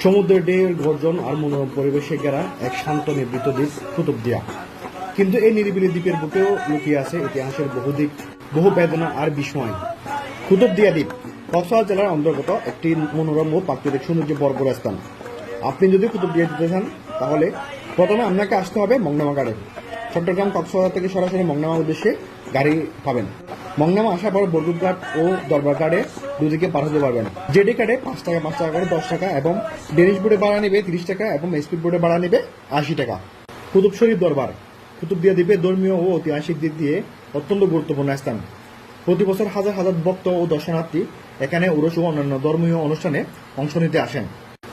সমুদ্রের ঢেউয়ের গর্জন আর মনোরম পরিবেশে ঘেরা এক শান্ত নিবৃত দ্বীপ কুতুবদিয়া। কিন্তু এই নিরিবিলি দ্বীপের বুকেও লুকিয়ে আছে ইতিহাসের বহু দিক, বহু বেদনা আর বিস্ময়। কুতুবদিয়া দ্বীপ কক্সবাজার জেলার অন্তর্গত একটি মনোরম ও প্রাকৃতিক সৌন্দর্য ভরপুর স্থান। আপনি যদি কুতুবদিয়া যেতে চান তাহলে প্রথমে আপনাকে আসতে হবে মংনামা ঘাটে। চট্টগ্রাম কক্সবাজার থেকে সরাসরি মংনামা উদ্দেশ্যে গাড়ি পাবেন। মংনামা আসার পর বরগুট ঘাট ও দরবার ঘাটে দুদিকে পার হতে পারবেন। জেডি কার্ডে 5 টাকা 5 টাকা করে 10 টাকা এবং ডেনিশ বোর্ডে ভাড়া নেবে 30 টাকা এবং স্পিড বোর্ডে ভাড়া নেবে 80 টাকা। কুতুব শরীফ দরবার কুতুবদিয়া দ্বীপে ধর্মীয় ও ঐতিহাসিক দিক দিয়ে অত্যন্ত গুরুত্বপূর্ণ স্থান। প্রতি বছর হাজার হাজার ভক্ত ও দর্শনার্থী এখানে উরস ও অন্যান্য ধর্মীয় অনুষ্ঠানে অংশ নিতে আসেন।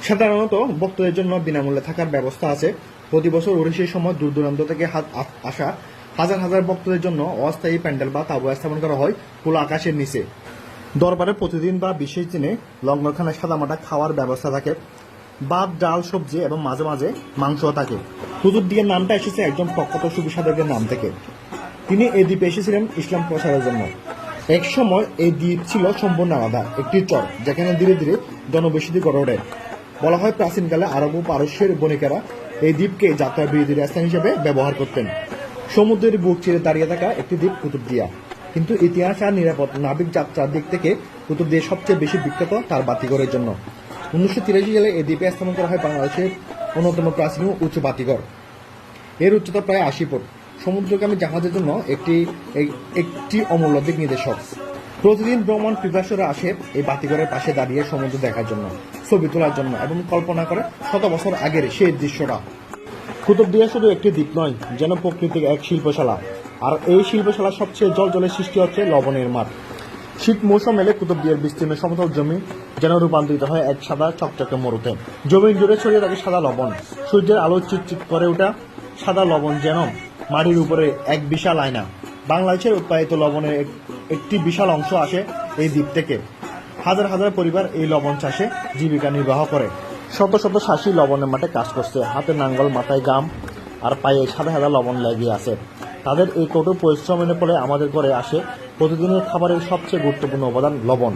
সাধারণত ভক্তদের জন্য বিনামূল্যে থাকার ব্যবস্থা আছে। প্রতি বছর উরসের সময় দূর দূরান্ত থেকে আসা হাজার হাজার ভক্তদের জন্য অস্থায়ী প্যান্ডেল বা তাঁবু স্থাপন করা হয় খোলা আকাশের নিচে। দরবারে প্রতিদিন বা বিশেষ দিনে লঙ্গরখানায় সাদামাটা খাওয়ার ব্যবস্থা থাকে। ভাত, ডাল, সবজি এবং মাঝে মাঝে মাংসও থাকে। কুতুবদিয়ার নামটা এসেছে একজন প্রখ্যাত সুফি সাধকের নাম থেকে। তিনি এই দ্বীপে এসেছিলেন ইসলাম প্রচারের জন্য। এক সময় এই দ্বীপ ছিল সম্পূর্ণ আলাদা একটি চর, যেখানে ধীরে ধীরে জনবসতি গড়ে ওঠে। বলা হয় প্রাচীনকালে আরব ও পারস্যের বণিকেরা এই দ্বীপকে যাত্রা বিরতির স্থান হিসেবে ব্যবহার করতেন। সমুদ্রের বুক চিরে দাঁড়িয়ে থাকা একটি দ্বীপ কুতুবদিয়া। কিন্তু ইতিহাস আর নিরাপদ নাবিক যাত্রার দিক থেকে কুতুবদিয়া সবচেয়ে বেশি বিখ্যাত তার বাতিঘরের জন্য। 1983 সালে এই দ্বীপে স্থাপন করা হয় বাংলাদেশের অন্যতম প্রাচীন উঁচু বাতিঘর। এর উচ্চতা প্রায় 80 ফুট। সমুদ্রগামী জাহাজের জন্য একটি অমূল্য দিক নির্দেশক। প্রতিদিন ভ্রমণ পিপাসুরা আসে এই বাতিঘরের পাশে দাঁড়িয়ে সমুদ্র দেখার জন্য, ছবি তোলার জন্য এবং কল্পনা করে শত বছর আগের সেই দৃশ্যটা। কুতুবদিয়া শুধু একটি দ্বীপ নয়, যেন প্রকৃতির এক শিল্পশালা। আর এই শিল্পশালার সবচেয়ে জলের সৃষ্টি হচ্ছে লবণের মাঠ। শীত মৌসুম এলে কুতুবদিয়ার বিস্তীর্ণ সমতল জমি যেন রূপান্তরিত হয় এক সাদা চকচকে মরুতে। জমির জুড়ে ছড়িয়ে থাকে সাদা লবণ। সূর্যের আলো চিকচিক করে ওঠা সাদা লবণ যেন মাটির উপরে এক বিশাল আয়না। বাংলাদেশের উৎপাদিত লবণের একটি বিশাল অংশ আসে এই দ্বীপ থেকে। হাজার হাজার পরিবার এই লবণ চাষে জীবিকা নির্বাহ করে। শত শত চাষি লবণের মাঠে কাজ করছে, হাতে নাঙ্গল, মাথায় গাম আর পায়ে সাদা সাদা লবণ লেগে আছে। তাদের এই কঠোর পরিশ্রমের ফলে আমাদের ঘরে আসে প্রতিদিনের খাবারের সবচেয়ে গুরুত্বপূর্ণ উপাদান লবণ।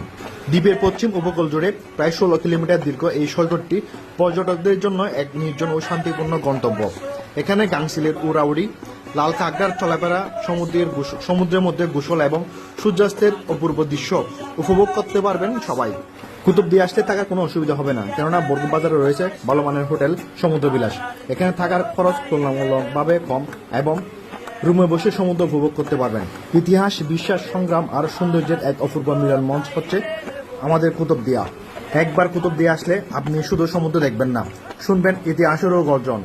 দ্বীপের পশ্চিম উপকূল জুড়ে প্রায় 16 কিলোমিটার দীর্ঘ এই সৈকতটি পর্যটকদের জন্য এক নির্জন ও শান্তিপূর্ণ গন্তব্য। এখানে গাংচিলের উড়াউড়ি, লাল কাঁকড়ার চলাফেরা, সমুদ্রের মধ্যে গোসল এবং সূর্যাস্তের অপূর্ব দৃশ্য উপভোগ করতে পারবেন সবাই। কুতুবদিয়া আসতে থাকার কোনো অসুবিধা হবে না, কেননা বরগুট বাজারে রয়েছে ভালো মানের হোটেল সমুদ্রবিলাস। এখানে থাকার খরচ তুলনামূলকভাবে কম এবং রুমে বসে সমুদ্র উপভোগ করতে পারবেন। ইতিহাস, বিশ্বাস, সংগ্রাম আর সৌন্দর্যের এক অপূর্ব মিলন মঞ্চ হচ্ছে আমাদের কুতুবদিয়া। একবার কুতুবদিয়া আসলে আপনি শুধু সমুদ্র দেখবেন না, শুনবেন ইতিহাসেরও গর্জন।